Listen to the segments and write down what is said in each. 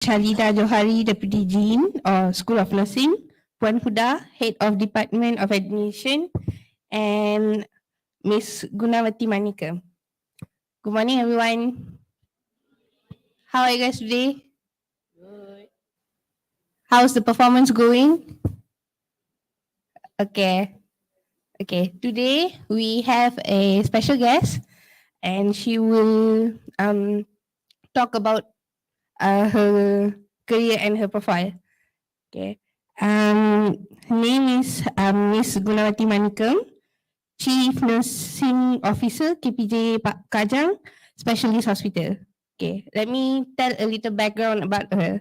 Shalida Johari, Deputy Dean of School of Nursing, Puan Huda, Head of Department of Admission, and Miss Gunavathy Manickam. Good morning, everyone. How are you guys today? Good. How's the performance going? Okay. Today we have a special guest, and she will talk about her career and her profile. Okay. Her name is Miss Gunavathy Manickam, Chief Nursing Officer, KPJ Kajang Specialist Hospital. Okay, let me tell a little background about her.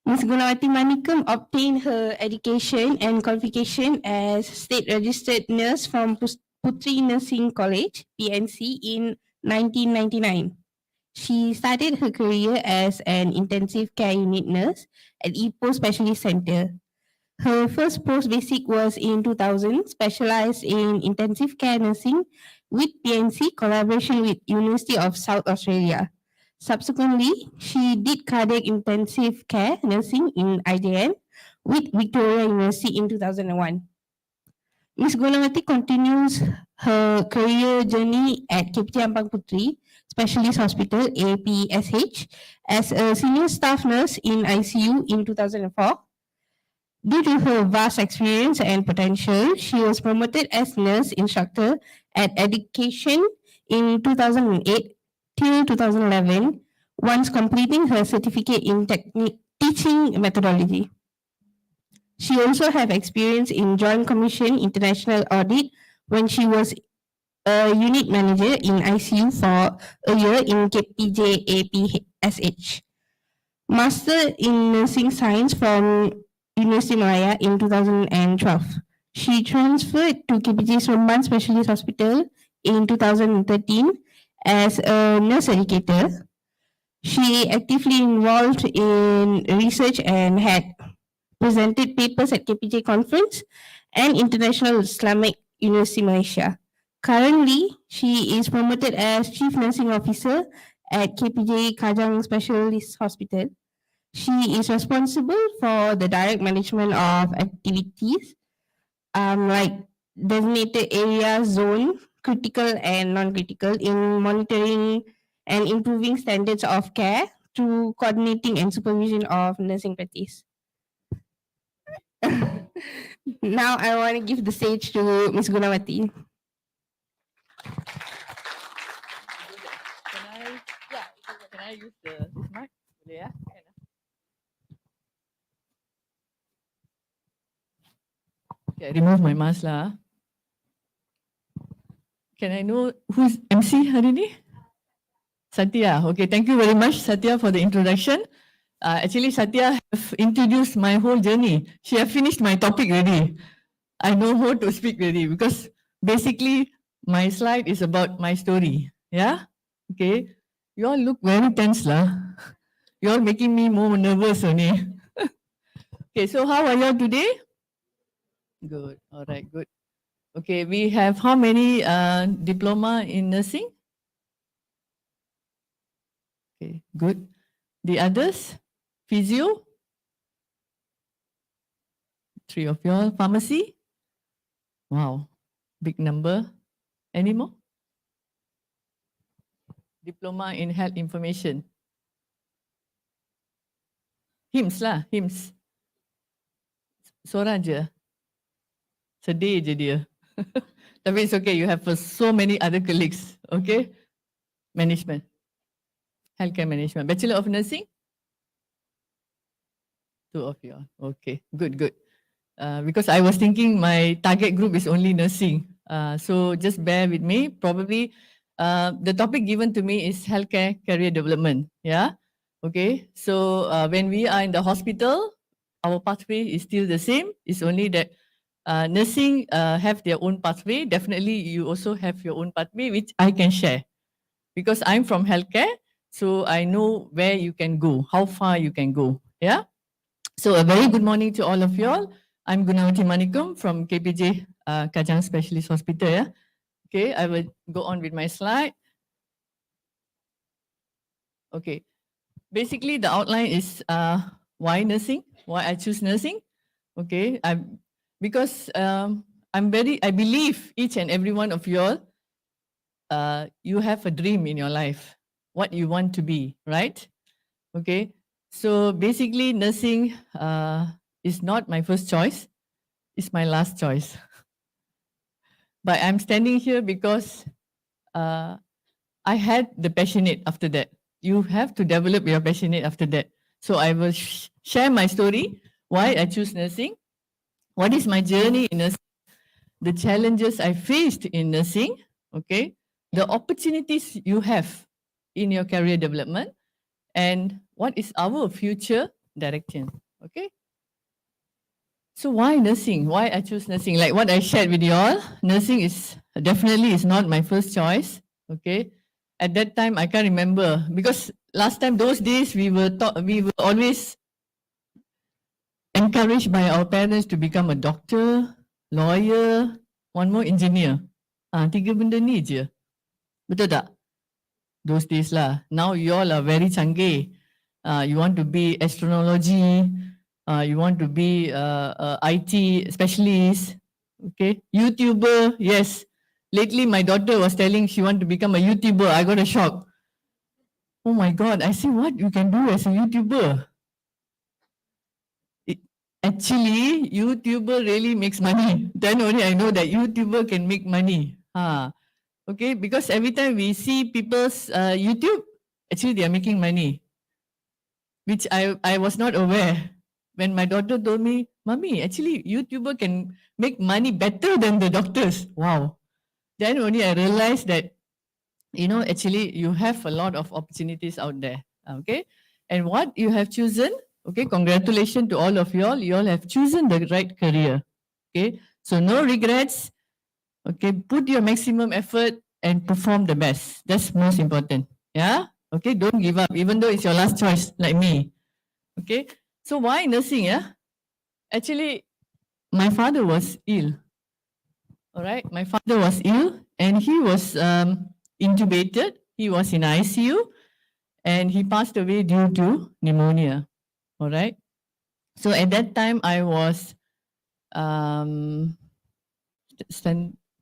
Ms. Gunavathy Manickam obtained her education and qualification as state registered nurse from Putri Nursing College, PNC, in 1999. She started her career as an intensive care unit nurse at Ipoh Specialist Center. Her first post basic was in 2000, specialized in intensive care nursing with PNC collaboration with University of South Australia. Subsequently, she did cardiac intensive care nursing in IJN with Victoria University in 2001. Ms. Gunawati continues her career journey at KPJ Ampang Putri Specialist Hospital, APSH, as a senior staff nurse in ICU in 2004. Due to her vast experience and potential, she was promoted as nurse instructor at education in 2008 till 2011, once completing her certificate in teaching methodology. She also have experience in Joint Commission International Audit when she was a unit manager in ICU for a year in KPJ APSH. Master in Nursing Science from University Malaya in 2012. She transferred to KPJ Sembilan Specialist Hospital in 2013 as a nurse educator. She actively involved in research and had presented papers at KPJ Conference and International Islamic University Malaysia. Currently, she is promoted as Chief Nursing Officer at KPJ Kajang Specialist Hospital. She is responsible for the direct management of activities like designated area, zone, critical and non-critical, in monitoring and improving standards of care through coordinating and supervision of nursing practice. Now I want to give the stage to Ms. Gunavathy. Can I use this mic? Yeah. Okay, I remove my mask lah. Can I know who's MC hari ni? Satya. Okay, thank you very much, Satya, for the introduction. Actually, Satya have introduced my whole journey. She have finished my topic already. I know how to speak already because basically my slide is about my story. Yeah? Okay. You all look very tense lah. You all making me more nervous only. Okay, so how are you all today? Good. All right, good. Okay, we have how many diploma in nursing? Okay, good. The others? Physio? 3 of you all. Pharmacy? Wow, big number. Any more? Diploma in health information. HIMS lah, HIMS. Seorang je. Sedih je dia. Tapi it's okay, you have so many other colleagues. Okay? Management. Healthcare management. Bachelor of Nursing? 2 of you. Okay, good, good. Because I was thinking my target group is only nursing. So just bear with me. Probably the topic given to me is healthcare career development. Yeah? Okay, so when we are in the hospital, our pathway is still the same. It's only that nursing have their own pathway. Definitely you also have your own pathway, which I can share. Because I'm from healthcare, so I know where you can go, how far you can go. Yeah? So a very good morning to all of you all. I'm Gunavathy Manickam from KPJ Kajang Specialist Hospital. Yeah? Okay, I will go on with my slide. Okay. basically the outline is why nursing, why I choose nursing. Okay, because I believe each and every one of you all, you have a dream in your life, what you want to be, right? Okay, so basically nursing is not my first choice, it's my last choice. But I'm standing here because uh, I had the passionate after that. You have to develop your passionate after that. So I will share my story, why I choose nursing, what is my journey in nursing, the challenges I faced in nursing, okay, the opportunities you have in your career development, and what is our future direction, okay? So why nursing? Why I choose nursing? Like what I shared with you all, nursing is definitely is not my first choice. Okay. At that time, I can't remember because last time, those days, we were always encouraged by our parents to become a doctor, lawyer, one more engineer. Tiga benda ni je. Betul tak? Those days lah. Now you all are very canggih. You want to be astronology, you want to be IT specialist, okay? YouTuber, yes. Lately, my daughter was telling she want to become a YouTuber. I got a shock. Oh my God, I see what you can do as a YouTuber. It, actually, YouTuber really makes money. Then only I know that YouTuber can make money. Okay, because every time we see people's YouTube, actually they are making money, which I was not aware. When my daughter told me, Mommy, actually YouTuber can make money better than the doctors. Wow. Then only I realized that, you know, actually you have a lot of opportunities out there. Okay. And what you have chosen, okay, congratulations to all of you all. You all have chosen the right career. Okay. So no regrets. Okay. Put your maximum effort and perform the best. That's most important. Yeah. Okay. Don't give up, even though it's your last choice, like me. Okay. So why nursing? Yeah. Actually, my father was ill. All right. My father was ill and he was intubated. He was in ICU and he passed away due to pneumonia. All right. So at that time, I was um,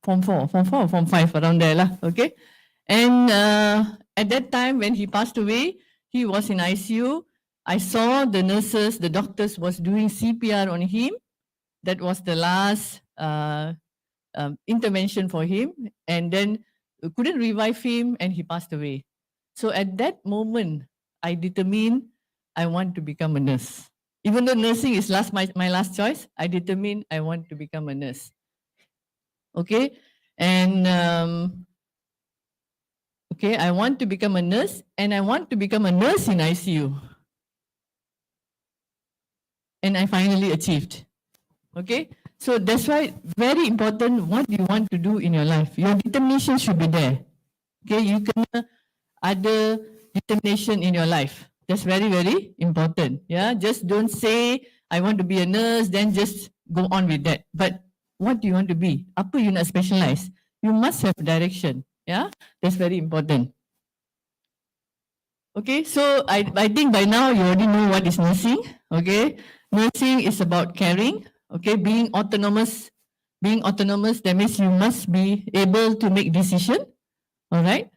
form 5, around there. Lah, okay. And at that time, when he passed away, he was in ICU. I saw the nurses, the doctors was doing CPR on him. That was the last intervention for him, and then couldn't revive him, and he passed away. So at that moment, I determined I want to become a nurse. Even though nursing is my last choice, I determined I want to become a nurse. Okay, and okay, I want to become a nurse, and I want to become a nurse in ICU, and I finally achieved. Okay, so that's why very important what you want to do in your life. Your determination should be there. Okay, you can ada determination in your life. That's very, very important. Yeah, just don't say I want to be a nurse, then just go on with that. But what do you want to be? Apa you nak specialize? You must have direction. Yeah, that's very important. Okay, so I think by now you already know what is nursing. Okay, nursing is about caring. Okay, being autonomous. Being autonomous, that means you must be able to make decision. All right.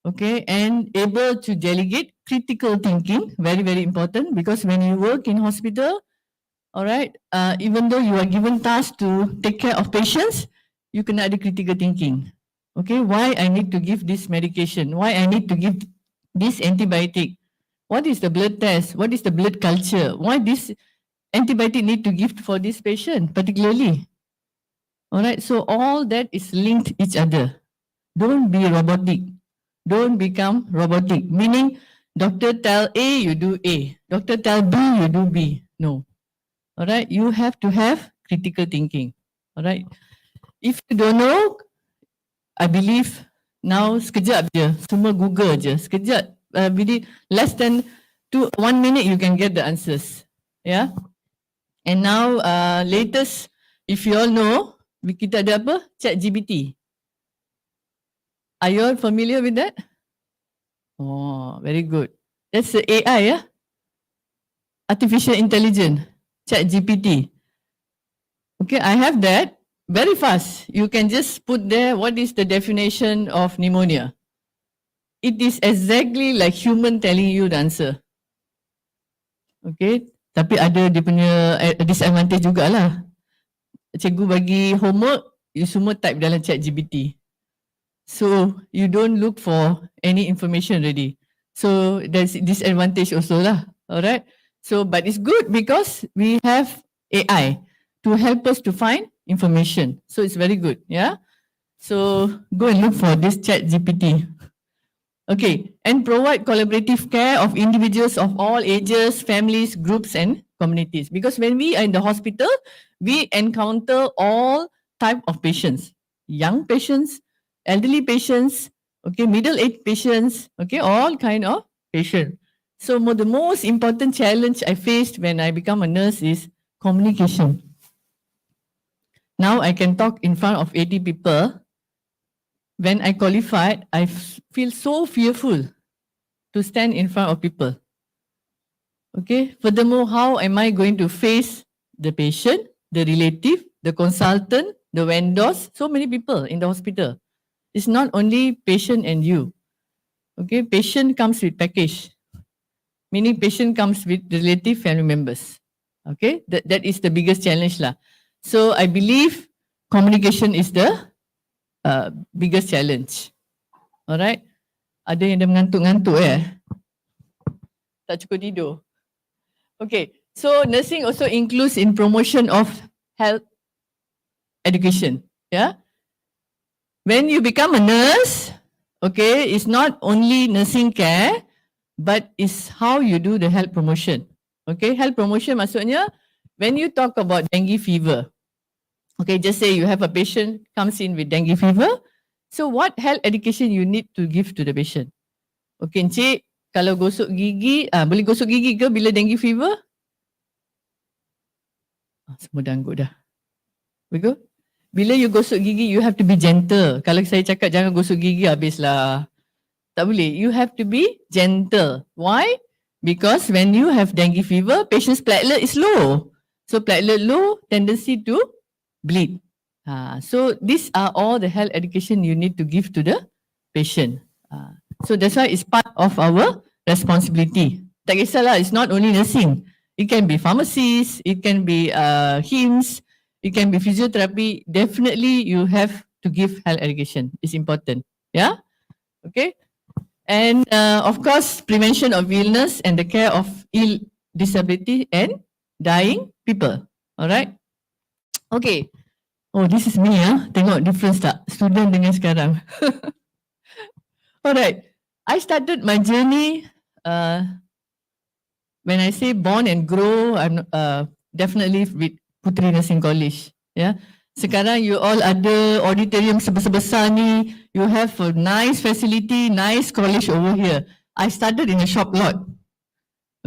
Okay, and able to delegate critical thinking, very, very important, because when you work in hospital, all right, even though you are given tasks to take care of patients, you can add critical thinking. Okay, why I need to give this medication? Why I need to give this antibiotic? What is the blood test? What is the blood culture? Why this antibiotic need to give for this patient particularly? All right, so all that is linked each other. Don't be robotic. Don't become robotic. Meaning, doctor tell A, you do A. Doctor tell B, you do B. No. All right, you have to have critical thinking. All right. If you don't know, I believe now sekejap je, semua Google je. Sekejap, within less than 1 minute you can get the answers. Yeah. And now latest, if you all know, kita ada apa? ChatGPT. Are you all familiar with that? Oh, very good. That's the AI, yeah? Artificial Intelligence, ChatGPT. Okay, I have that very fast. You can just put there what is the definition of pneumonia. It is exactly like human telling you the answer. Okay, tapi ada dia punya disadvantage jugalah. Cikgu bagi homework, you semua type dalam ChatGPT. So you don't look for any information already. So there's disadvantage also lah. Alright. So but it's good because we have AI to help us to find information. So it's very good. Yeah. So go and look for this Chat GPT. Okay, and provide collaborative care of individuals of all ages, families, groups, and communities. Because when we are in the hospital, we encounter all type of patients, young patients, elderly patients, okay, middle-aged patients, okay, all kind of patients. So the most important challenge I faced when I become a nurse is communication. Now I can talk in front of 80 people. When I qualified, I feel so fearful to stand in front of people. Okay. Furthermore, how am I going to face the patient, the relative, the consultant, the vendors? So many people in the hospital. It's not only patient and you. Okay. Patient comes with package. Meaning patient comes with relative family members. Okay. That is the biggest challenge lah. So I believe communication is the biggest challenge. Alright. Ada yang dah mengantuk-ngantuk tak cukup tidur. Okay, so nursing also includes in promotion of health education. Yeah. When you become a nurse, okay, it's not only nursing care, but it's how you do the health promotion. Okay, health promotion maksudnya when you talk about dengue fever, okay, just say you have a patient comes in with dengue fever. So what health education you need to give to the patient? Okay, Encik, kalau gosok gigi, boleh gosok gigi ke bila dengue fever? Semua dangut dah. Betul? Bila you gosok gigi, you have to be gentle. Kalau saya cakap jangan gosok gigi, habislah. Tak boleh. You have to be gentle. Why? Because when you have dengue fever, patient's platelet is low. So platelet low, tendency to bleed. So these are all the health education you need to give to the patient. So that's why it's part of our responsibility. Tak kisahlah, it's not only nursing. It can be pharmacies, it can be HIMS, it can be physiotherapy. Definitely you have to give health education. It's important. Yeah? Okay? And of course, prevention of illness and the care of ill disability and dying people. Alright? Okay. Oh, this is me Tengok difference tak? Student dengan sekarang. Alright. I started my journey when I say born and grow, I'm definitely with Puteri Nursing College. Yeah. Sekarang you all ada auditorium sebesar-besar ni. You have a nice facility, nice college over here. I started in a shop lot.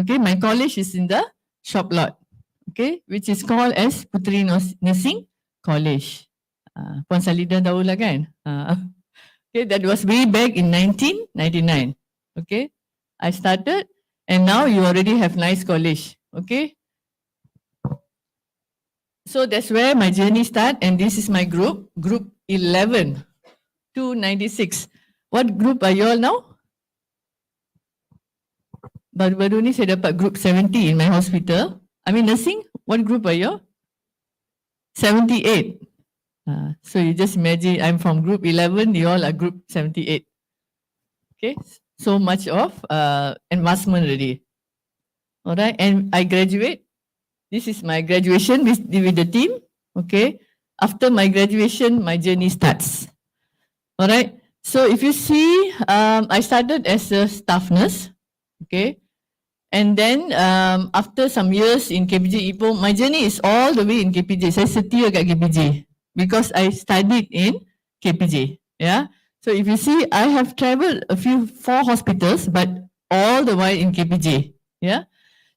Okay, my college is in the shop lot. Okay, which is called as Puteri Nursing College. Puan Salida tahu lah kan? Okay, that was way back in 1999. Okay, I started and now you already have nice college. Okay, so that's where my journey start and this is my group, group 11 to 96. What group are you all now? Baru-baru ni saya dapat group 70 in my hospital. I mean nursing, what group are you? 78. So you just imagine I'm from group 11, you all are group 78. Okay, so much of advancement already. Alright, and I graduate. This is my graduation with the team. Okay, after my graduation, my journey starts. Alright, so if you see, I started as a staff nurse. Okay, and then after some years in KPJ Ipoh, my journey is all the way in KPJ. Saya setia kat KPJ. Because I studied in KPJ. Yeah. So if you see, I have traveled 4 hospitals, but all the while in KPJ. Yeah.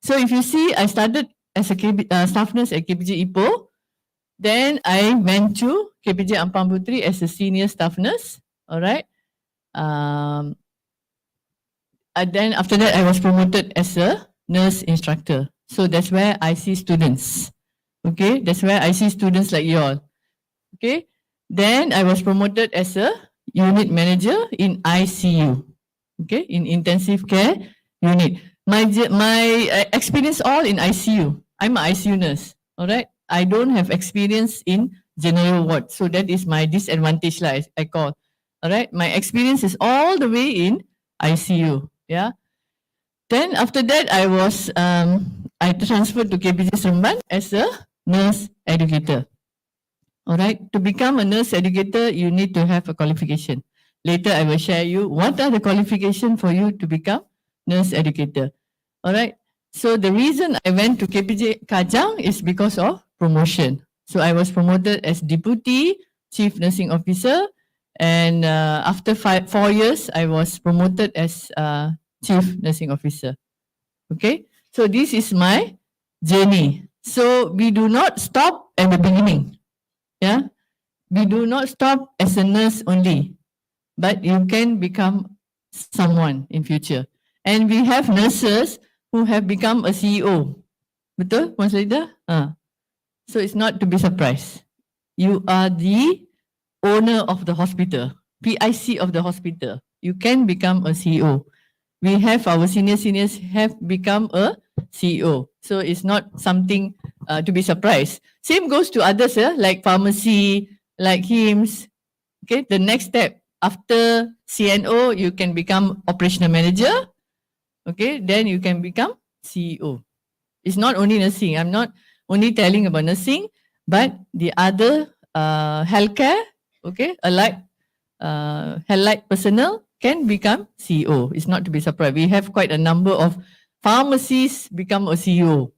So if you see, I started as a staff nurse at KPJ Ipoh. Then I went to KPJ Ampang Puteri as a senior staff nurse. All right. then after that, I was promoted as a nurse instructor. So that's where I see students. Okay, that's where I see students like you all. Okay, then I was promoted as a unit manager in ICU. Okay, in intensive care unit. My experience all in ICU. I'm an ICU nurse. All right, I don't have experience in general ward, so that is my disadvantage lah. I call. All right, my experience is all the way in ICU. Yeah. Then after that, I transferred to KPJ Sembilan as a nurse educator. All right, to become a nurse educator, you need to have a qualification. Later, I will share you what are the qualifications for you to become nurse educator. All right. So the reason I went to KPJ Kajang is because of promotion. So I was promoted as deputy chief nursing officer, and after 4 years, I was promoted as chief nursing officer. Okay. So this is my journey. So we do not stop at the beginning. Yeah, we do not stop as a nurse only, but you can become someone in future. And we have nurses who have become a CEO. Betul, Puan Selida? So it's not to be surprised. You are the owner of the hospital, PIC of the hospital. You can become a CEO. We have our seniors have become a CEO. So it's not something to be surprised. Same goes to others, like pharmacy, like HIMS. Okay, the next step after CNO, you can become operational manager. Okay, then you can become CEO. It's not only nursing. I'm not only telling about nursing, but the other healthcare, okay, allied personnel can become CEO. It's not to be surprised. We have quite a number of pharmacies become a CEO.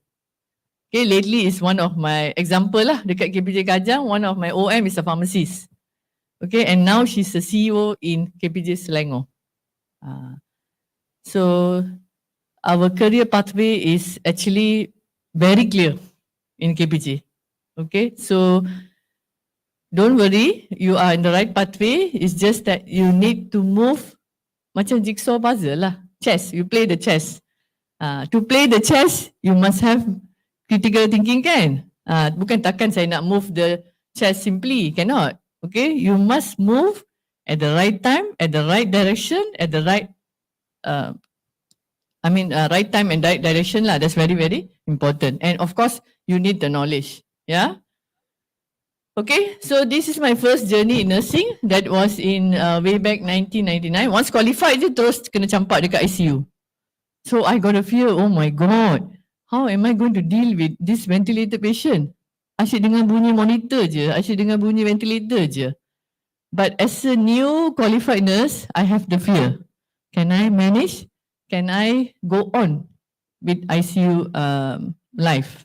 Okay, lately is one of my example lah dekat KPJ Kajang, one of my OM is a pharmacist. Okay, and now she's a CEO in KPJ Selangor. So our career pathway is actually very clear in KPJ. Okay, so don't worry, you are in the right pathway. It's just that you need to move macam jigsaw puzzle lah. Chess, you play the chess. To play the chess, you must have critical thinking kan? Bukan takkan saya nak move the chess simply, cannot. Okay, you must move at the right time, at the right direction, at the right, right time and right direction lah. That's very, very important. And of course, you need the knowledge. Yeah. Okay, so this is my first journey in nursing. That was in way back 1999. Once qualified je terus kena campak dekat ICU. So I got a fear, oh my god, how am I going to deal with this ventilated patient? Asyik dengar bunyi monitor je, asyik dengar bunyi ventilator je. But as a new qualified nurse, I have the fear. Can I manage? Can I go on with ICU life?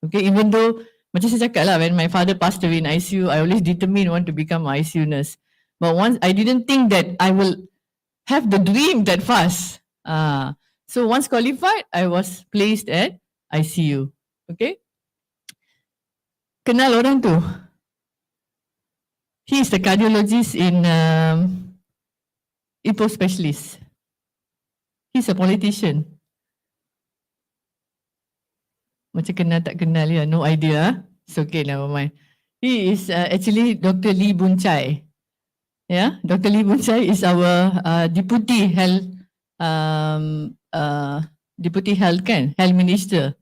Okay, even though macam saya cakap lah, when my father passed away in ICU, I always determined want to become an ICU nurse. But once I didn't think that I will have the dream that fast. So once qualified, I was placed at ICU. Okay. Kenal orang tu? He is the cardiologist in EPO specialist. He's a politician. Macam kenal tak kenal ya, no idea. It's okay, never mind. He is actually Dr. Lee Boon Chye. Yeah, Dr. Lee Boon Chye is our deputy health kan, health minister.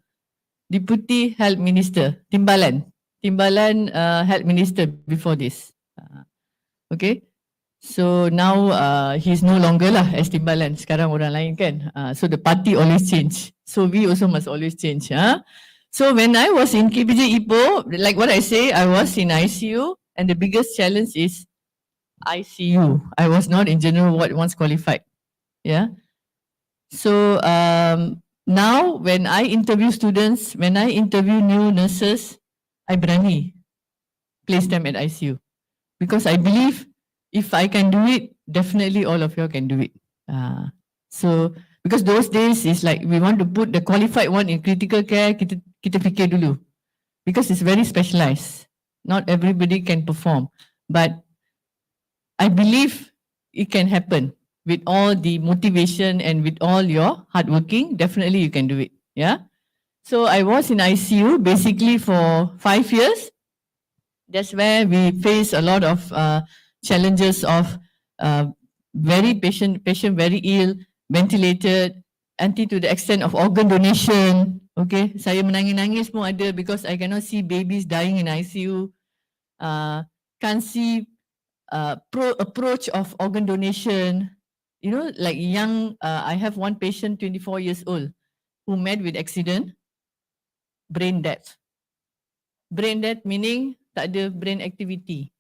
Deputy health minister, Timbalan health minister before this. Okay. So now he's no longer lah as Timbalan. Sekarang orang lain kan. So the party always change. So we also must always change. So when I was in KPJ Ipoh, like what I say, I was in ICU, and the biggest challenge is ICU. I was not in general ward once qualified. Yeah. So now when I interview students, when I interview new nurses, I berani place them at ICU because I believe if I can do it, definitely all of you can do it. So because those days is like we want to put the qualified one in critical care, kita fikir dulu because it's very specialized. Not everybody can perform, but I believe it can happen with all the motivation and with all your hard working, definitely you can do it. Yeah. So I was in ICU basically for 5 years. That's where we face a lot of challenges of uh, patient very ill, ventilated, until to the extent of organ donation. Okay, saya menangis-nangis pun ada because I cannot see babies dying in ICU. Can't see approach of organ donation. You know, like young, I have one patient, 24 years old, who met with accident, brain death. Brain death meaning tak ada brain activity.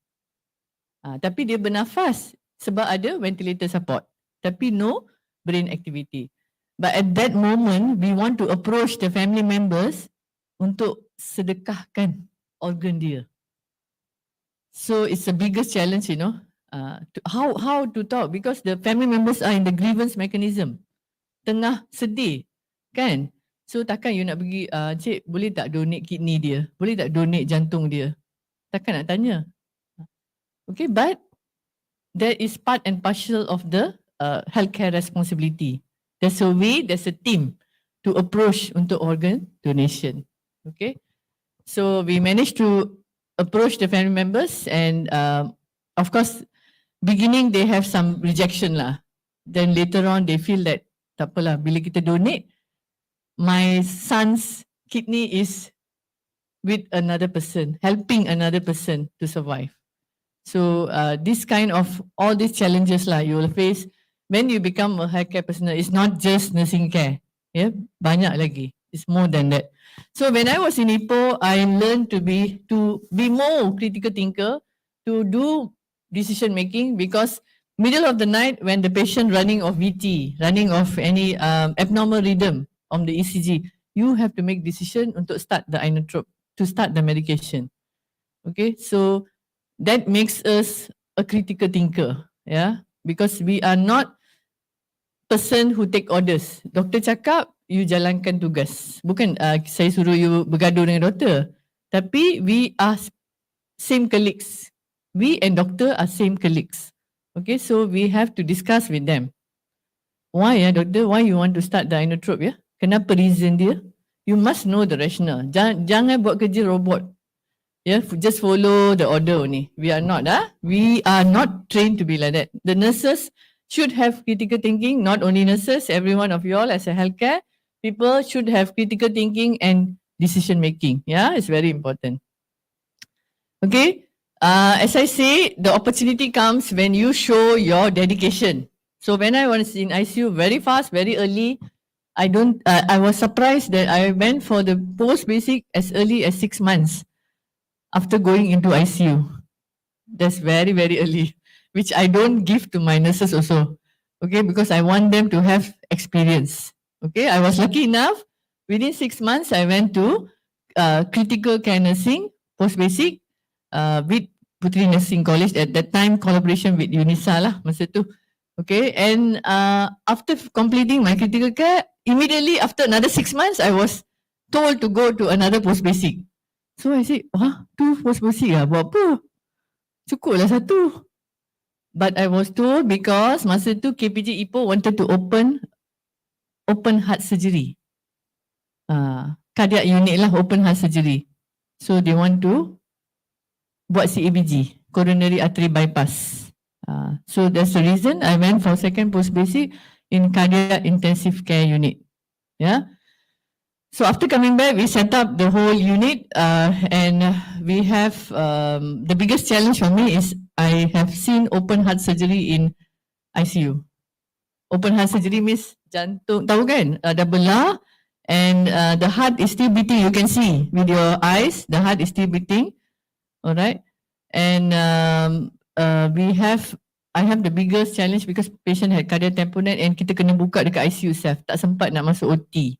Tapi dia bernafas sebab ada ventilator support. Tapi no brain activity. But at that moment, we want to approach the family members untuk sedekahkan organ dia. So it's the biggest challenge, you know. How to talk, because the family members are in the grievance mechanism. Tengah sedih, kan? So takkan you nak pergi, cik boleh tak donate kidney dia? Boleh tak donate jantung dia? Takkan nak tanya. Okay, but that is part and parcel of the healthcare responsibility. There's a way, there's a team to approach untuk organ donation. Okay, so we managed to approach the family members, and of course, beginning they have some rejection lah. Then later on they feel that tak apalah, bila kita donate, my son's kidney is with another person, helping another person to survive. So this kind of all these challenges lah you will face when you become a healthcare personnel. It's not just nursing care, yeah, banyak lagi. It's more than that. So when I was in Ipoh, I learned to be more critical thinker, to do decision making, because middle of the night when the patient running of VT, running of any abnormal rhythm on the ECG, you have to make decision untuk start the inotrope, to start the medication. Okay, so that makes us a critical thinker, yeah, because we are not person who take orders. Doktor cakap, you jalankan tugas. Bukan saya suruh you bergaduh dengan doktor. Tapi we are same colleagues. We and doctor are same colleagues. Okay, so we have to discuss with them. Why ya doctor? Why you want to start the inotrope ya? Kenapa reason dia? You must know the rationale. Jangan buat kerja robot. Yeah, just follow the order only. We are not. We are not trained to be like that. The nurses should have critical thinking. Not only nurses, every one of you all as a healthcare people should have critical thinking and decision making. Yeah, it's very important. Okay. As I say, the opportunity comes when you show your dedication. So when I was in ICU, very fast, very early, I was surprised that I went for the post basic as early as 6 months after going into ICU. That's very, very early, which I don't give to my nurses also. Okay, because I want them to have experience. Okay, I was lucky enough. Within 6 months, I went to critical care nursing, post basic, with Putri Nursing College. At that time, collaboration with UNISA lah masa tu. Okay, and after completing my critical care, immediately after another 6 months, I was told to go to another post basic. So I said, tu post basic lah, buat apa? Cukup lah satu. But I was told because masa tu KPJ Ipoh wanted to open heart surgery. Cardiac unit lah, open heart surgery. So they want to buat CABG, coronary artery bypass. So that's the reason I went for second post basic in cardiac intensive care unit. Yeah. So after coming back, we set up the whole unit, and we have the biggest challenge for me is I have seen open heart surgery in ICU. Open heart surgery means jantung, tahu kan? Dah belah, and the heart is still beating. You can see with your eyes, the heart is still beating. Alright, and I have the biggest challenge because patient had cardiac tamponade and kita kena buka dekat ICU self. Tak sempat nak masuk OT.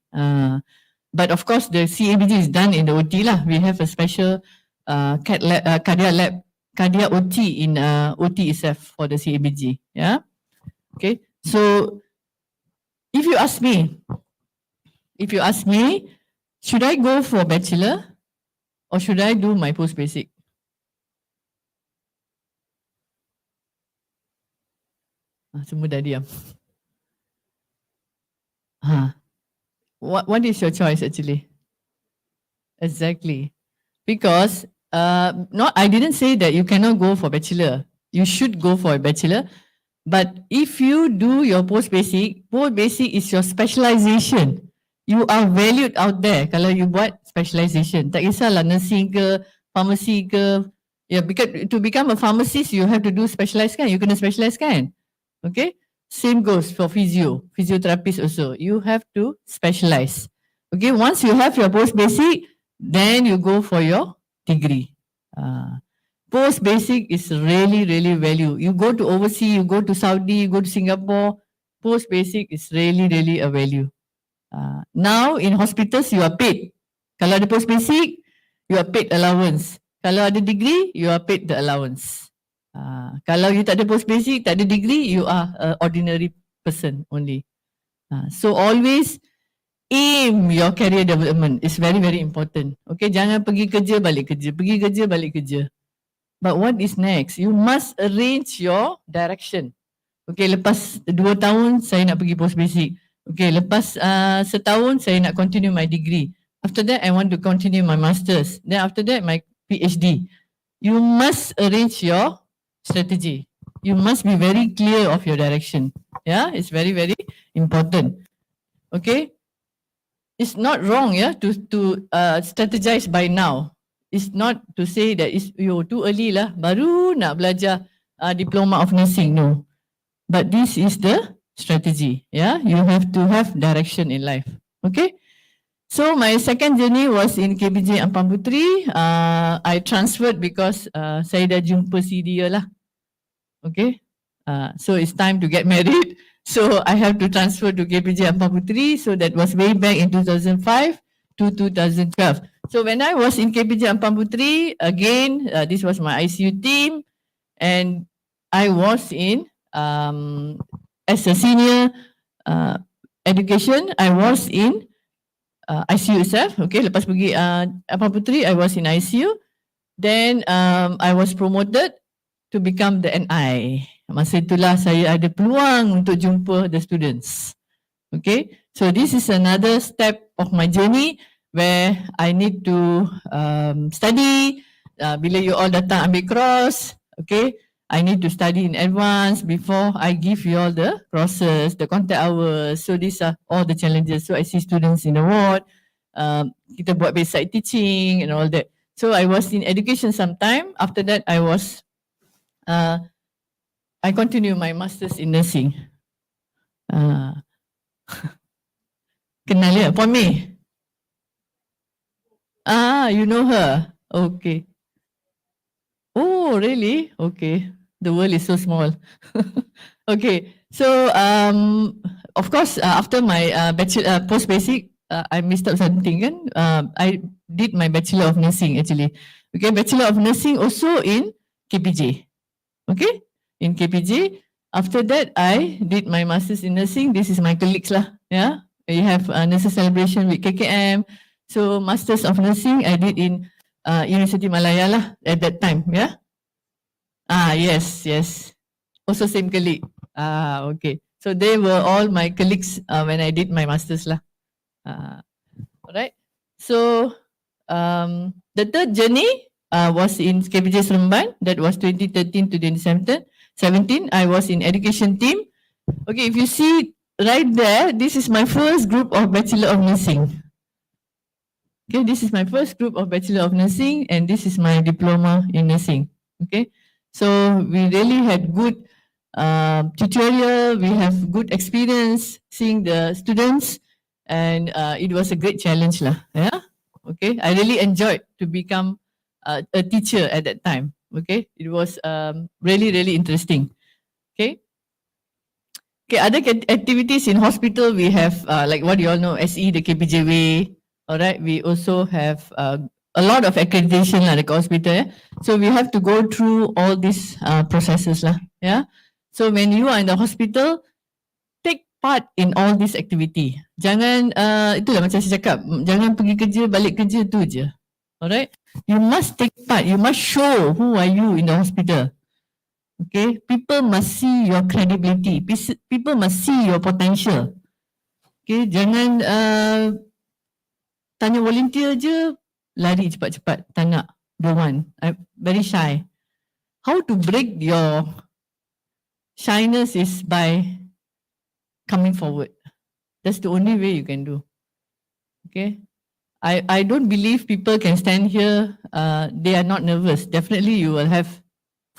But of course, the CABG is done in the OT lah. We have a special cardiac lab, cardiac OT in OT itself for the CABG. Yeah. Okay. So, if you ask me, should I go for bachelor or should I do my post basic? Semua dah diam. What is your choice actually? Exactly. Because I didn't say that you cannot go for bachelor. You should go for a bachelor. But if you do your post basic is your specialization. You are valued out there kalau you buat specialization. Tak kisahlah nursing ke, pharmacy ke. Yeah, because to become a pharmacist, you have to do specialized kan. You kena specialize kan. Okay. Same goes for physiotherapist also. You have to specialize. Okay. Once you have your post basic, then you go for your degree. Post basic is really, really value. You go to overseas, you go to Saudi, you go to Singapore, post basic is really, really a value. Now in hospitals, you are paid. Kalau ada post basic, you are paid allowance. Kalau ada degree, you are paid the allowance. Kalau you tak ada post basic, tak ada degree, you are an ordinary person only. So always aim your career development. It's very, very important. Okay, jangan pergi kerja, balik kerja. Pergi kerja, balik kerja. But what is next? You must arrange your direction. Okay, lepas 2 tahun saya nak pergi post basic. Okay, lepas setahun saya nak continue my degree. After that, I want to continue my masters. Then after that, my PhD. You must arrange your strategy. You must be very clear of your direction. Yeah, it's very, very important. Okay, it's not wrong, yeah, to strategize by now. It's not to say that it's too early lah, baru nak belajar diploma of nursing. No, but this is the strategy. Yeah, you have to have direction in life. Okay. So my second journey was in KBJ Ampang Puteri. I transferred because saya dah jumpa si dia lah. Okay. So it's time to get married. So I have to transfer to KBJ Ampang Puteri. So that was way back in 2005 to 2012. So when I was in KBJ Ampang Puteri, again, this was my ICU team, and I was in as a senior education. I was in ICU itself. Okay, lepas pergi Ampang Puteri, I was in ICU. Then I was promoted to become the NI. Masa itulah saya ada peluang untuk jumpa the students. Okay, so this is another step of my journey where I need to study. Bila you all datang ambil cross, okay, I need to study in advance before I give you all the crosses, the contact hours. So these are all the challenges. So I see students in the ward, kita buat bedside teaching and all that. So I was in education sometime. After that, I continue my masters in nursing. Kenal ya, Puan Mei? You know her. Okay. Oh, really? Okay. The world is so small. Okay. So, of course, after my bachelor, post basic, I missed out something kan. I did my bachelor of nursing actually. Okay, bachelor of nursing also in KPJ. Okay, in KPJ. After that, I did my masters in nursing. This is my colleagues lah. Yeah, we have a nurses celebration with KKM. So masters of nursing I did in University Malaya lah at that time. Yeah. Yes. Also same colleague. Okay. So they were all my colleagues when I did my masters lah. Alright. So the third journey was in KPJ Sembilan. That was 2013 to 2017. I was in education team. Okay, if you see right there, this is my first group of Bachelor of Nursing. Okay, this is my first group of Bachelor of Nursing, and this is my diploma in nursing. Okay, so we really had good tutorial. We have good experience seeing the students, and it was a great challenge lah. Yeah. Okay, I really enjoyed to become a teacher at that time. Okay, it was really, really interesting. Okay. Okay, other activities in hospital, we have like what you all know, SE, the KPJ way. All right, we also have a lot of accreditation like hospital. Yeah? So we have to go through all these processes lah. Yeah. So when you are in the hospital, take part in all this activity. Jangan itulah macam saya cakap, jangan pergi kerja balik kerja tu je. Alright, you must take part. You must show who are you in the hospital. Okay, people must see your credibility. People must see your potential. Okay, jangan tanya volunteer je, lari cepat-cepat. Tak nak, don't want. I'm very shy. How to break your shyness is by coming forward. That's the only way you can do. Okay. I don't believe people can stand here. They are not nervous. Definitely you will have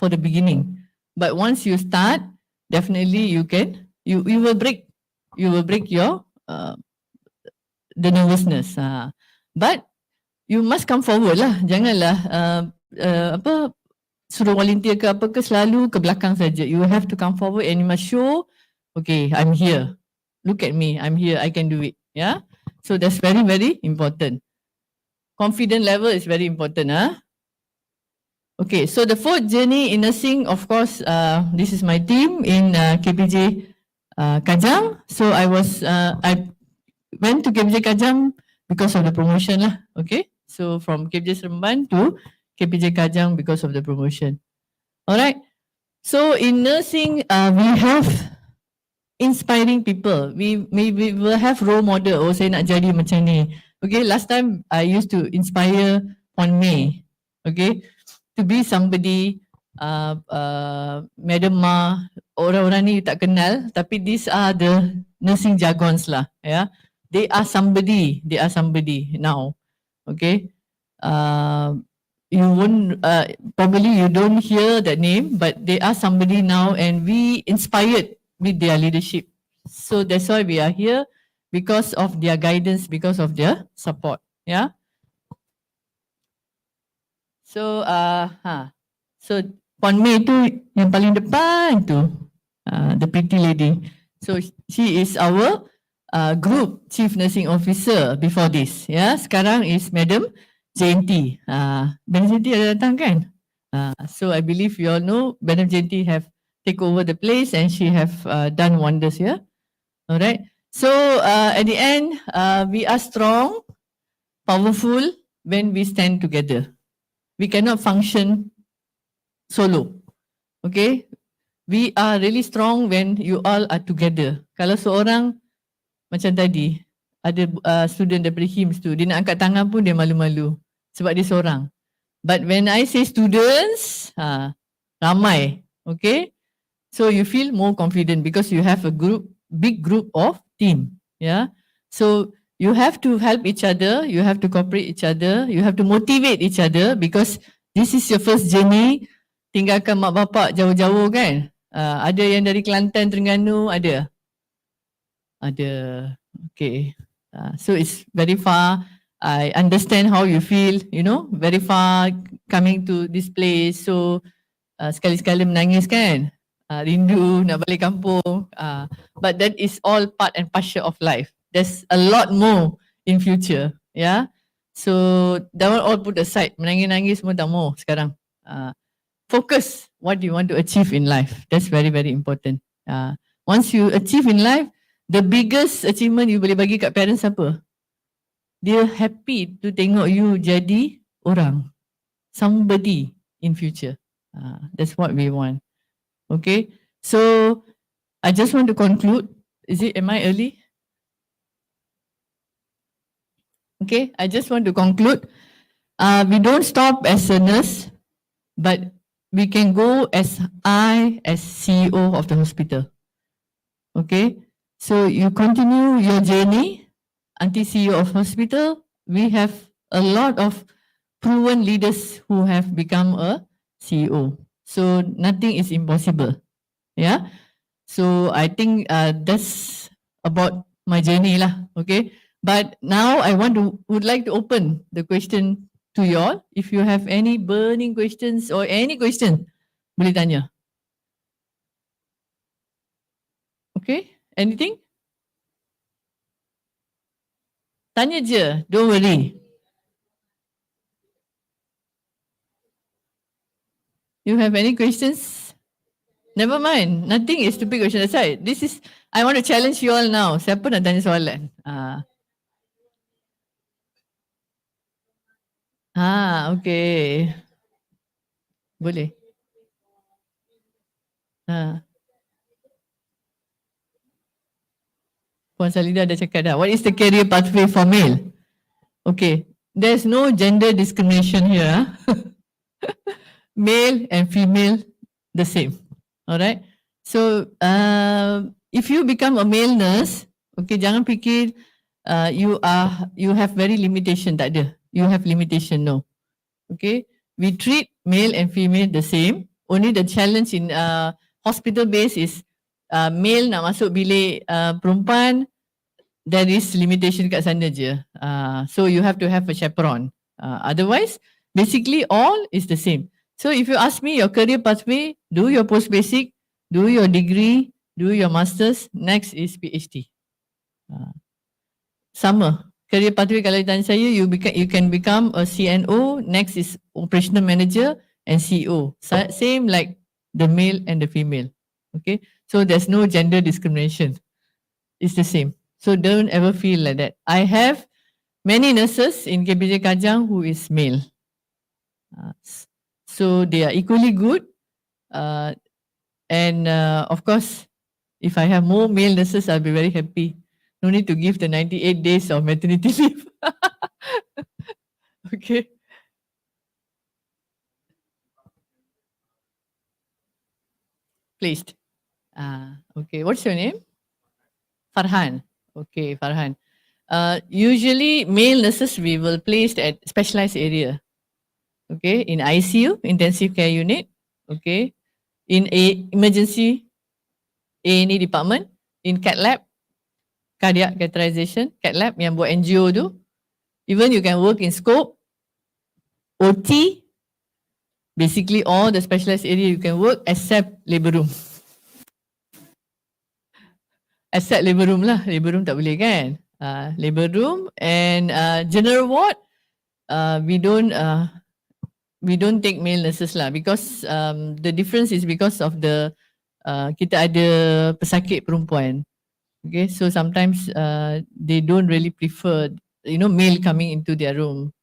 for the beginning. But once you start, definitely you can, you will break your the nervousness. But you must come forward lah. Janganlah apa suruh volunteer ke apa ke selalu ke belakang saja. You have to come forward and you must show, okay, I'm here. Look at me, I'm here, I can do it. Yeah. So that's very, very important. Confident level is very important. Okay, so the fourth journey in nursing, of course, this is my team in KPJ Kajang. So I went to KPJ Kajang because of the promotion lah. Okay, so from KPJ Sembilan to KPJ Kajang because of the promotion. Alright, so in nursing, we have inspiring people. We will have role model. Oh, saya nak jadi macam ni. Okay, last time I used to inspire Puan May. Okay, to be somebody, Madam Ma, orang-orang ni tak kenal, tapi these are the nursing jargons lah. Yeah, they are somebody now. Okay, you won't probably you don't hear that name, but they are somebody now, and we inspired with their leadership. So that's why we are here, because of their guidance, because of their support. Yeah. So so Puan May tu yang paling depan tu, the pretty lady. So she is our group chief nursing officer before this. Yeah, sekarang is Madam Jayanti. Madam Jayanti ada datang kan? So I believe you all know Madam Jayanti have take over the place and she have done wonders here. Alright. So at the end, we are strong, powerful when we stand together. We cannot function solo. Okay? We are really strong when you all are together. Kalau seorang macam tadi, ada student daripada HIMS tu, dia nak angkat tangan pun dia malu-malu sebab dia seorang. But when I say students, ramai. Okay? So you feel more confident because you have a big group of team. Yeah? So you have to help each other, you have to cooperate each other, you have to motivate each other because this is your first journey. Tinggalkan mak bapak jauh-jauh kan? Ada yang dari Kelantan, Terengganu, ada? Ada. Okay. So it's very far. I understand how you feel, you know, very far coming to this place. So sekali-sekala menangis kan? Rindu nak balik kampung. But that is all part and parcel of life. There's a lot more in future. Yeah. So that one all put aside. Menangis-nangis semua tak mau sekarang. Focus what you want to achieve in life. That's very, very important. Once you achieve in life, the biggest achievement you boleh bagi kat parents apa? Dia happy to tengok you jadi orang. Somebody in future. That's what we want. Okay. So I just want to conclude. Am I early? Okay. I just want to conclude. We don't stop as a nurse, but we can go as CEO of the hospital. Okay. So you continue your journey until CEO of hospital. We have a lot of proven leaders who have become a CEO. So nothing is impossible. Yeah. So I think that's about my journey lah. Okay. But now I would like to open the question to you all. If you have any burning questions or any question, boleh tanya. Okay. Anything? Tanya je. Don't worry. You have any questions? Never mind. Nothing is stupid question aside. I want to challenge you all now. Siapa nak tanya soalan? Okay. Boleh. Ha. Puan Salida dah cakap dah. What is the career pathway for male? Okay. There's no gender discrimination here. Male and female, the same. Alright. So, if you become a male nurse, okay, jangan fikir you have very limitation, tak ada. You have limitation, no. Okay. We treat male and female the same. Only the challenge in hospital base is male nak masuk bilik perempuan, there is limitation kat sana je. So you have to have a chaperone. Otherwise, basically all is the same. So if you ask me your career pathway, do your post basic, do your degree, do your masters, next is PhD. Sama. Career pathway kalau ditanya saya, you can become a CNO, next is operational manager and CEO. Same like the male and the female. Okay, so there's no gender discrimination. It's the same. So don't ever feel like that. I have many nurses in KBJ Kajang who is male. So they are equally good. And of course, if I have more male nurses, I'll be very happy. No need to give the 98 days of maternity leave. Okay. Placed. Okay. What's your name? Farhan. Okay, Farhan. Usually, male nurses we will placed at specialized area. Okay, in ICU, intensive care unit. Okay, in a emergency A&E department, in cat lab, cardiac catheterization, cat lab yang buat angio tu. Even you can work in scope, OT, basically all the specialized area you can work except labor room. Except labor room lah, labor room tak boleh kan. Labor room and general ward, we don't take male nurses lah because the difference is because of the kita ada pesakit perempuan. Okay, so sometimes they don't really prefer male coming into their room.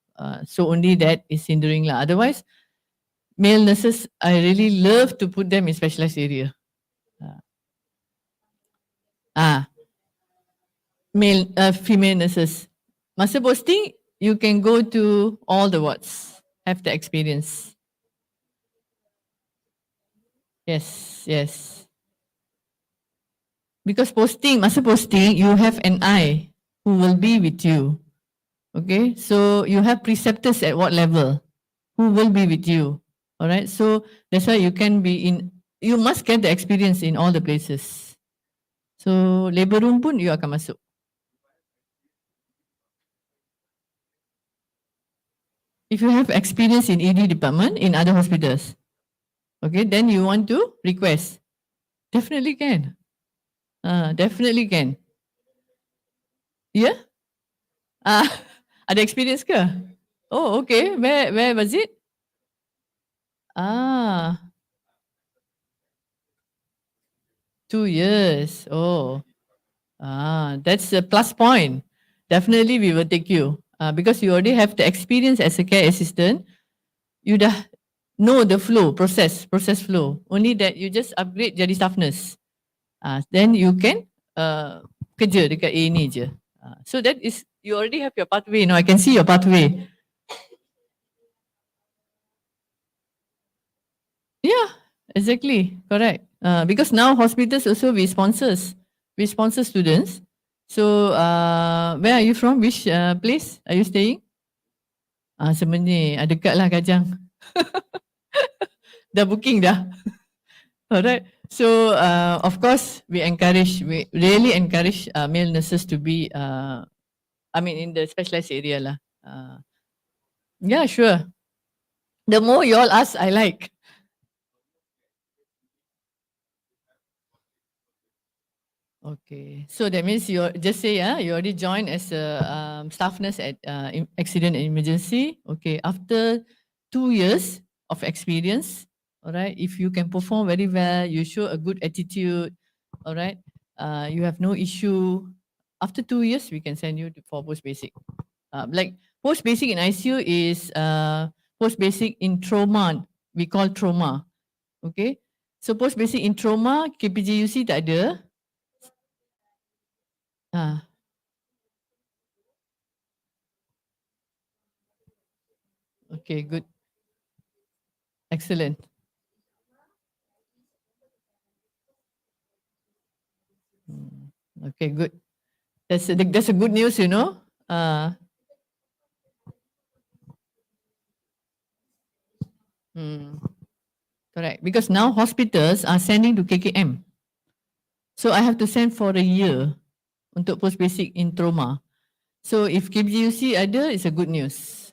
So only that is hindering lah. Otherwise, male nurses I really love to put them in specialized area. Male, female nurses. Masa posting, you can go to all the wards, have the experience. Yes, yes. Because masa posting, you have an eye who will be with you. Okay, so you have preceptors at what level who will be with you. All right, so that's why you must get the experience in all the places. So labor room pun you akan masuk. If you have experience in ED department in other hospitals, okay, then you want to request. Definitely can. Definitely can. Yeah? Ada experience ke? Oh, okay. Where was it? 2 years. Oh. That's a plus point. Definitely we will take you. Because you already have the experience as a care assistant. You dah know the flow, process flow. Only that you just upgrade jadi staff nurse. Then you can kerja dekat A&E je. So that is, you already have your pathway. I can see your pathway. Yeah, exactly. Correct. Because now hospitals also we sponsor students. So where are you from? Which place are you staying? Sebenarnya dekat lah Kajang. Dah booking dah. Alright. So of course we really encourage male nurses to be in the specialized area lah. Yeah, sure. The more you all ask, I like. Okay, so that means you just say you already joined as a staff nurse at accident and emergency. Okay, after 2 years of experience, all right, if you can perform very well, you show a good attitude, all right, you have no issue. After 2 years, we can send you for post basic. Like post basic in ICU is post basic in trauma. We call trauma. Okay, So post basic in trauma, KPJUC tak ada. Okay, good. Excellent. Okay, good. That's a good news, you know. Correct. Because now hospitals are sending to KKM. So I have to send for a year untuk post basic in trauma. So if KPJUC ada, it's a good news.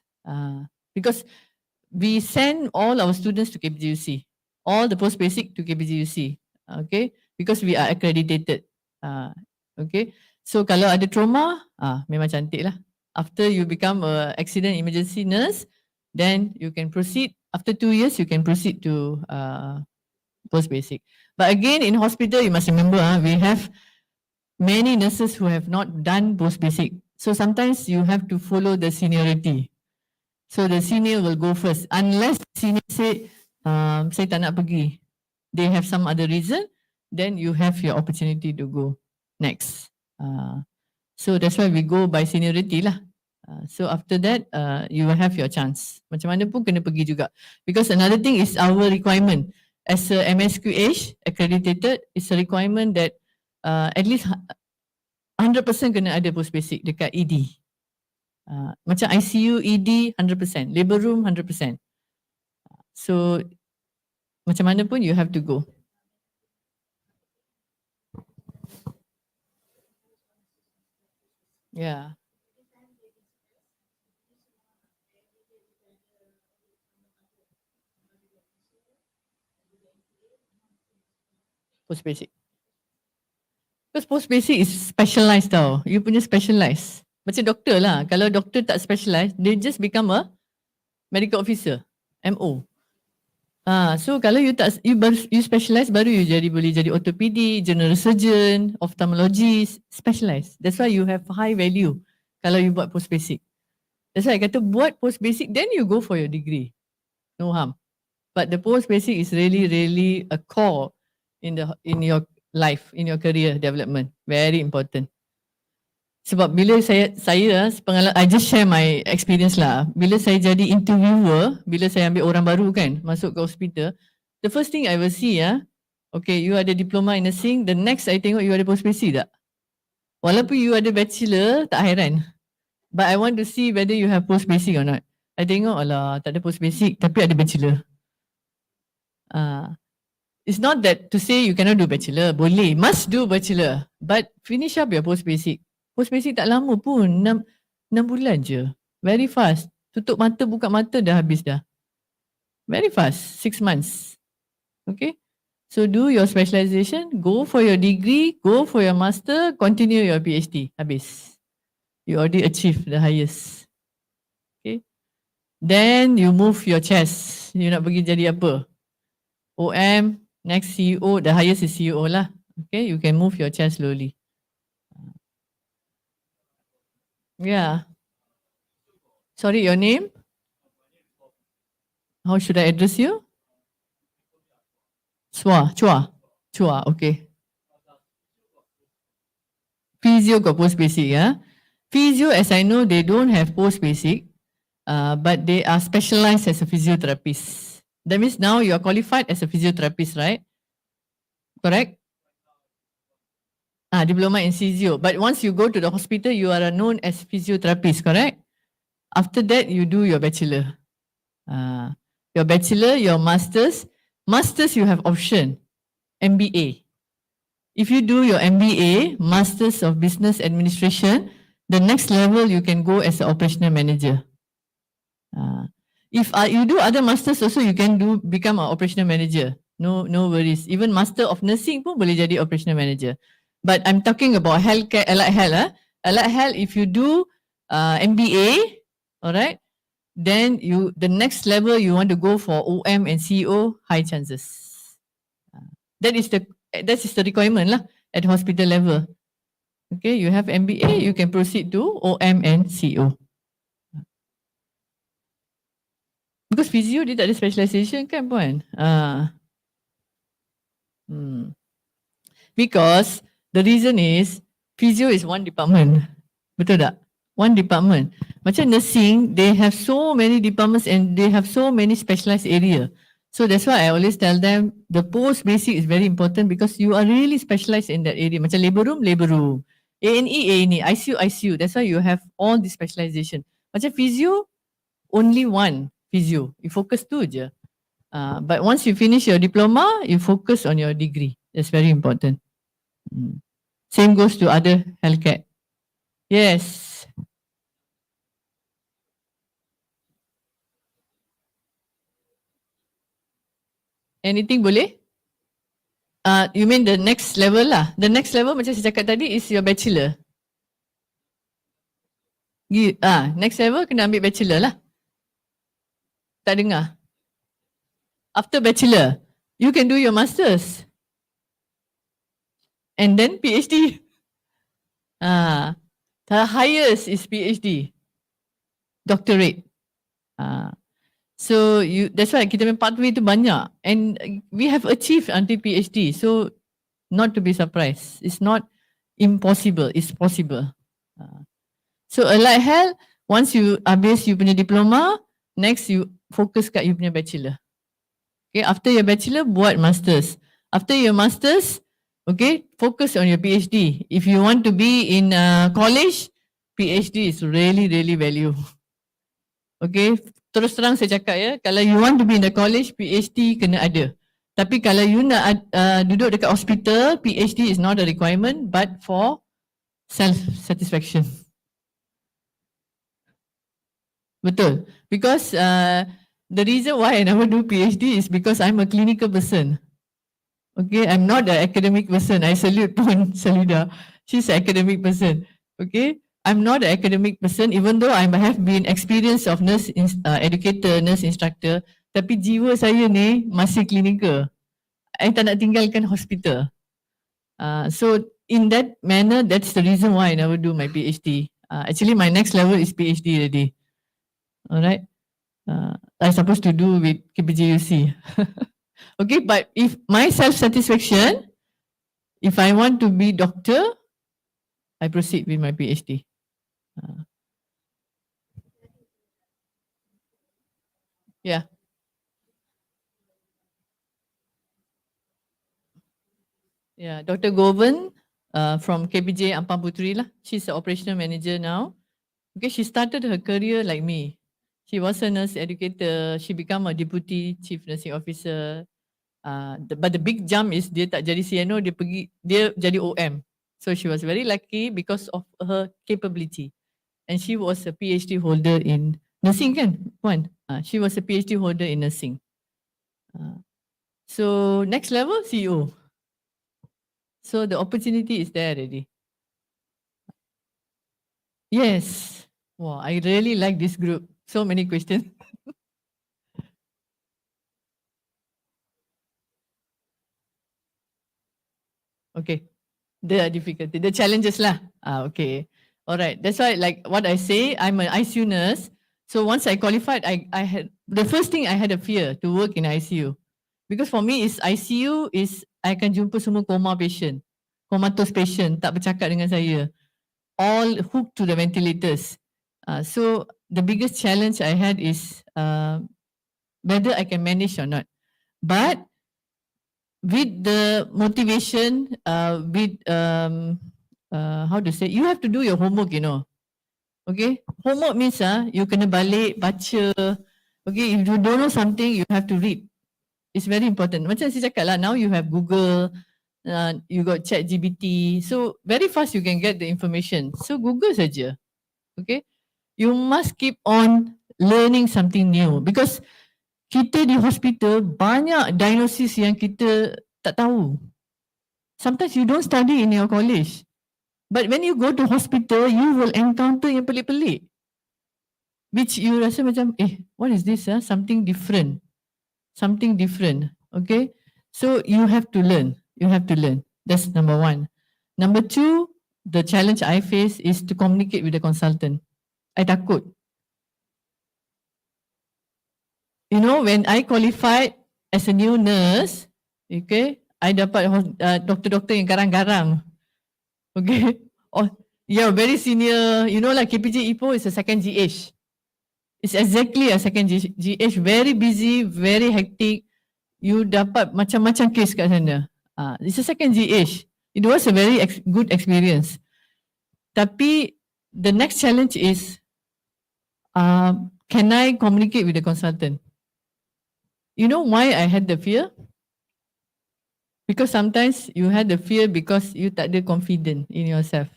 Because we send all our students to KPJUC, all the post basic to KPJUC, okay? Because we are accredited. Okay. So kalau ada trauma, memang cantik lah. After you become a accident emergency nurse, then you can proceed. After 2 years, you can proceed to post basic. But again, in hospital, you must remember, we have many nurses who have not done post basic. So sometimes you have to follow the seniority. So the senior will go first. Unless senior say, saya tak nak pergi. They have some other reason, then you have your opportunity to go next. So that's why we go by seniority lah. So after that, you will have your chance. Macam mana pun kena pergi juga. Because another thing is our requirement. As a MSQH accredited, it's a requirement that at least 100% kena ada post basic dekat ED. Macam ICU, ED 100%, labor room 100%. So macam mana pun you have to go. Yeah. Post basic. Because post basic is specialised tau. You punya specialised. Macam doktor lah. Kalau doktor tak specialised, they just become a medical officer, MO. So kalau you tak you specialise, baru you boleh jadi orthopedic, general surgeon, ophthalmologist, specialised. That's why you have high value kalau you buat post basic. That's why I kata buat post basic, then you go for your degree. No harm. But the post basic is really a core in your life, in your career development. Very important. Sebab bila saya pengalaman, I just share my experience lah. Bila saya jadi interviewer, bila saya ambil orang baru kan, masuk ke hospital, the first thing I will see okay, you ada diploma in nursing, the next I tengok you ada post basic tak? Walaupun you ada bachelor, tak hairan. But I want to see whether you have post basic or not. I tengok, alah, tak ada post basic, tapi ada bachelor. It's not that to say you cannot do bachelor, boleh, must do bachelor, but finish up your post basic. Post basic tak lama pun, 6 bulan je. Very fast. Tutup mata, buka mata dah habis dah. Very fast, 6 months. Okay. So do your specialisation, go for your degree, go for your master, continue your PhD. Habis. You already achieve the highest. Okay. Then you move your chest. You nak pergi jadi apa? OM, next CEO, the highest is CEO lah. Okay, you can move your chest slowly. Yeah. Sorry, your name? How should I address you? Chua, okay. Physio got post basic, yeah? Physio, as I know, they don't have post basic, but they are specialized as a physiotherapist. That means now you are qualified as a physiotherapist, right? Correct? Diploma in physio. But once you go to the hospital, you are known as physiotherapist, correct? After that, you do your bachelor. Your bachelor, your masters. Masters, you have option. MBA. If you do your MBA, Masters of Business Administration, the next level you can go as an operational manager. If you do other masters also, you can become an operational manager. No worries. Even Master of Nursing pun boleh jadi operational manager. But I'm talking about healthcare, allied health. Allied health, if you do MBA, all right, then the next level you want to go for OM and CEO, high chances. That is the requirement lah at hospital level. Okay, you have MBA, you can proceed to OM and CEO. Because physio dia tak ada specialization kan puan? Because the reason is physio is one department. Betul tak? One department. Macam nursing, they have so many departments and they have so many specialized area. So that's why I always tell them the post basic is very important because you are really specialized in that area. Macam labor room, A&E, ICU, ICU. That's why you have all the specialization. Macam physio, only one physio. You focus tu je. But once you finish your diploma, you focus on your degree. That's very important. Same goes to other healthcare. Yes. Anything boleh? You mean the next level lah. The next level macam saya cakap tadi is your bachelor. Next level kena ambil bachelor lah. Tak dengar. After bachelor, you can do your masters. And then PhD. The highest is PhD. Doctorate. So that's why kita punya pathway tu banyak. And we have achieved until PhD. So not to be surprised. It's not impossible. It's possible. So allied health, once you habis you punya diploma, next you focus kat you punya bachelor. Okay, after your bachelor, buat masters. After your masters, okay, focus on your PhD. If you want to be in college, PhD is really, really value. Okay, terus terang saya cakap ya, kalau you want to be in the college, PhD kena ada. Tapi kalau you nak duduk dekat hospital, PhD is not a requirement, but for self-satisfaction. Betul. Because the reason why I never do PhD is because I'm a clinical person. Okay, I'm not an academic person. I salute Puan Salida. She's an academic person. Okay, I'm not an academic person even though I have been experienced of nurse educator, nurse instructor. Tapi jiwa saya ni masih clinical. I tak nak tinggalkan hospital. So in that manner, that's the reason why I never do my PhD. Actually, my next level is PhD already. Alright. I'm supposed to do with KPJUC. Okay, but if my self-satisfaction, if I want to be doctor, I proceed with my PhD. Yeah. Yeah, Dr. Govan from KPJ Ampang Puteri lah. She's the operational manager now. Okay, she started her career like me. She was a nurse educator. She became a deputy chief nursing officer. But the big jump is dia tak jadi CNO, dia jadi OM. So she was very lucky because of her capability. And she was a PhD holder in nursing kan, Puan? She was a PhD holder in nursing. So next level, CEO. So the opportunity is there already. Yes. Wow, I really like this group. So many questions. Okay. The difficulty, the challenges lah. Okay. All right. That's why, like what I say, I'm an ICU nurse. So once I qualified, I had the first thing I had a fear to work in ICU, because for me is ICU is I akan jumpa semua coma patient, comatose patient tak bercakap dengan saya, all hooked to the ventilators. So the biggest challenge I had is whether I can manage or not. But with the motivation, with how to say, you have to do your homework, you know. Okay, homework means you kena balik baca. Okay, if you don't know something, you have to read. It's very important. Macam saya cakap lah, now you have Google, you got ChatGPT, so very fast you can get the information. So Google saja. Okay, you must keep on learning something new because kita di hospital banyak diagnosis yang kita tak tahu. Sometimes you don't study in your college. But when you go to hospital, you will encounter yang pelik-pelik. Which you rasa macam, what is this? Something different. Something different. Okay? So you have to learn. You have to learn. That's number one. Number two, the challenge I face is to communicate with the consultant. I takut. You know, when I qualified as a new nurse, okay, I dapat doktor-doktor yang garang-garang. Okay. Oh, yeah, very senior. You know, like KPJ Ipoh is a second GH. It's exactly a second GH. Very busy, very hectic. You dapat macam-macam case kat sana. It's a second GH. It was a very good experience. Tapi the next challenge is, can I communicate with the consultant? You know why I had the fear? Because sometimes you had the fear because you tak ada confident in yourself.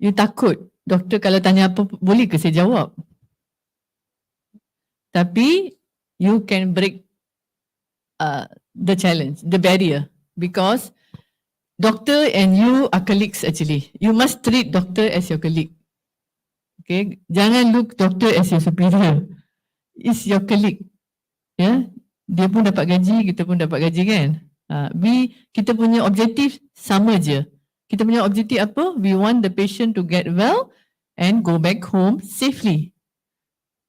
You takut, doktor kalau tanya apa, boleh ke saya jawab? Tapi you can break the challenge, the barrier, because doctor and you are colleagues actually. You must treat doctor as your colleague. Okay, jangan look doctor as your superior. It's your colleague. Ya, dia pun dapat gaji, kita pun dapat gaji kan. Kita punya objektif sama je. Kita punya objektif apa? We want the patient to get well and go back home safely.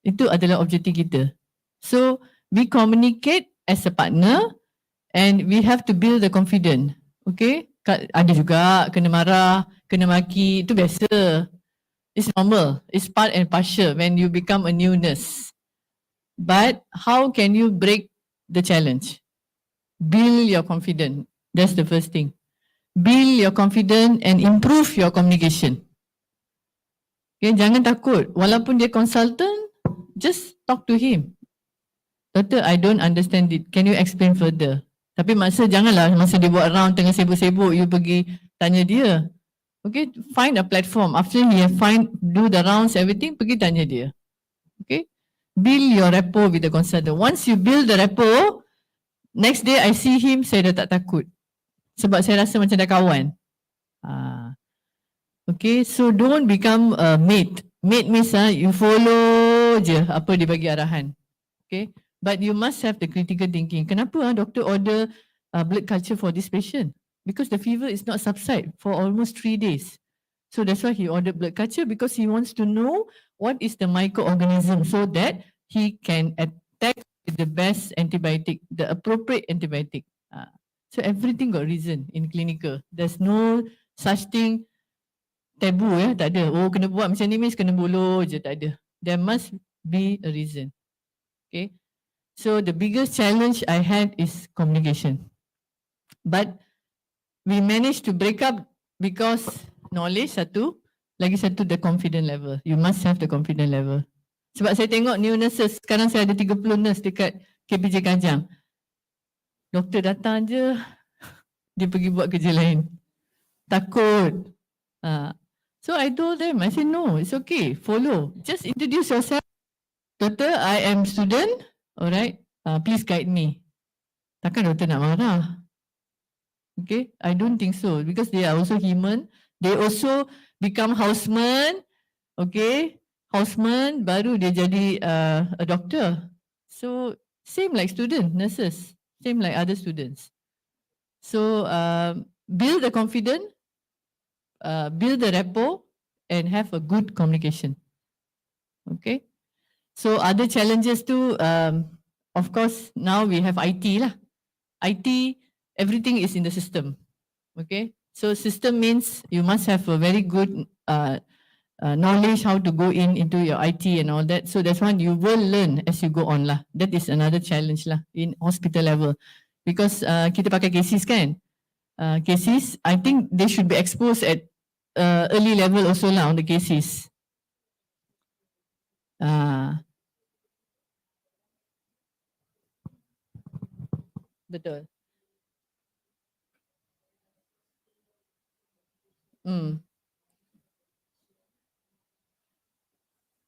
Itu adalah objektif kita. So we communicate as a partner and we have to build the confidence. Okay? Ada juga kena marah, kena maki, itu biasa. It's normal. It's part and parcel when you become a new nurse. But how can you break the challenge? Build your confidence. That's the first thing. Build your confidence and improve your communication. Okay, jangan takut. Walaupun dia consultant, just talk to him. Doctor, I don't understand it. Can you explain further? Tapi janganlah masa dia buat round tengah sibuk-sibuk, you pergi tanya dia. Okay, find a platform. After he have do the rounds, everything, pergi tanya dia. Okay. Build your rapport with the consultant. Once you build the rapport, next day I see him, saya dah tak takut. Sebab saya rasa macam dah kawan. Okay, so don't become a mate. Mate means you follow je apa dia bagi arahan. Okay, but you must have the critical thinking. Kenapa doctor order blood culture for this patient? Because the fever is not subside for almost 3 days. So that's why he ordered blood culture, because he wants to know what is the microorganism so that he can attack with the best antibiotic, the appropriate antibiotic. So everything got reason in clinical. There's no such thing taboo tak ada. Oh kena buat macam ni means kena buluh je, tak ada. There must be a reason. Okay. So the biggest challenge I had is communication. But we managed to break up because knowledge satu, lagi satu the confidence level. You must have the confidence level. Sebab saya tengok new nurses, sekarang saya ada 30 nurse dekat KPJ Kajang. Doktor datang je, dia pergi buat kerja lain. Takut. So I told them, I said no, it's okay, follow. Just introduce yourself. Doctor, I am student, alright, please guide me. Takkan doktor nak marah? Okay, I don't think so, because they are also human. They also become houseman. Okay, houseman baru dia jadi a doctor. So same like student, nurses, same like other students. So build the confidence, build the rapport, and have a good communication. Okay, so other challenges too. Of course, now we have IT lah. IT, everything is in the system. Okay, so system means you must have a very good knowledge how to go into your IT and all that. So that's one you will learn as you go on lah. That is another challenge lah in hospital level, because kita pakai cases kan. Cases, I think they should be exposed at early level also lah on the cases. Betul.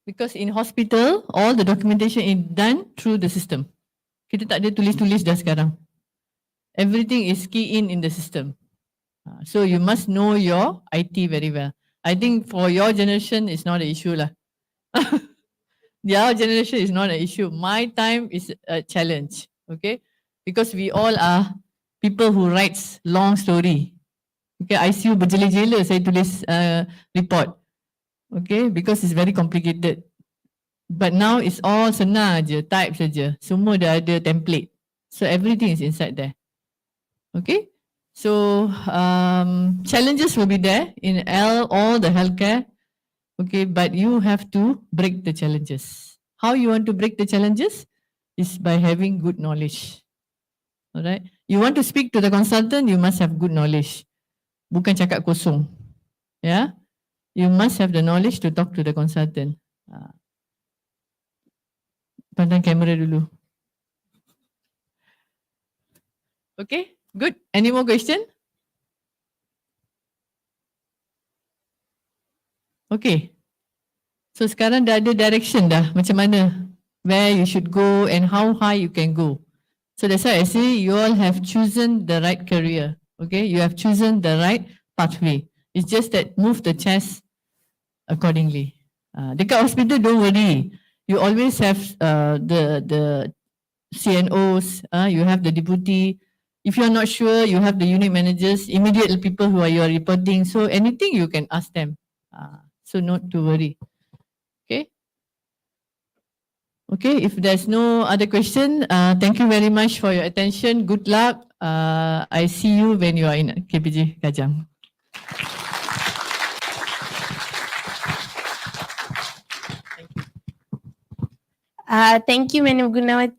Because in hospital, all the documentation is done through the system. Kita tak ada tulis-tulis dah sekarang. Everything is key in the system. So you must know your IT very well. I think for your generation, it's not an issue lah. Your generation is not an issue. My time is a challenge. Okay, because we all are people who writes long story. Okay, ICU berjela-jela saya tulis report. Okay, because it's very complicated. But now it's all senang je, type saja. Semua dah ada template. So everything is inside there. Okay, so challenges will be there in all the healthcare. Okay, but you have to break the challenges. How you want to break the challenges is by having good knowledge. All right, you want to speak to the consultant, you must have good knowledge. Bukan cakap kosong. Yeah, you must have the knowledge to talk to the consultant. Pandang kamera dulu. Okay, good. Any more question? Okay. So sekarang dah ada direction dah macam mana, where you should go and how high you can go. So that's why I say you all have chosen the right career. Okay, you have chosen the right pathway. It's just that move the chest accordingly. Dekat hospital, don't worry. You always have the CNOs. You have the deputy. If you're not sure, you have the unit managers, immediate people who are you are reporting. So anything you can ask them. So not to worry. Okay. Okay, if there's no other question, thank you very much for your attention. Good luck. I see you when you are in KPG Kajang. Thank you, Madam Gunavathy.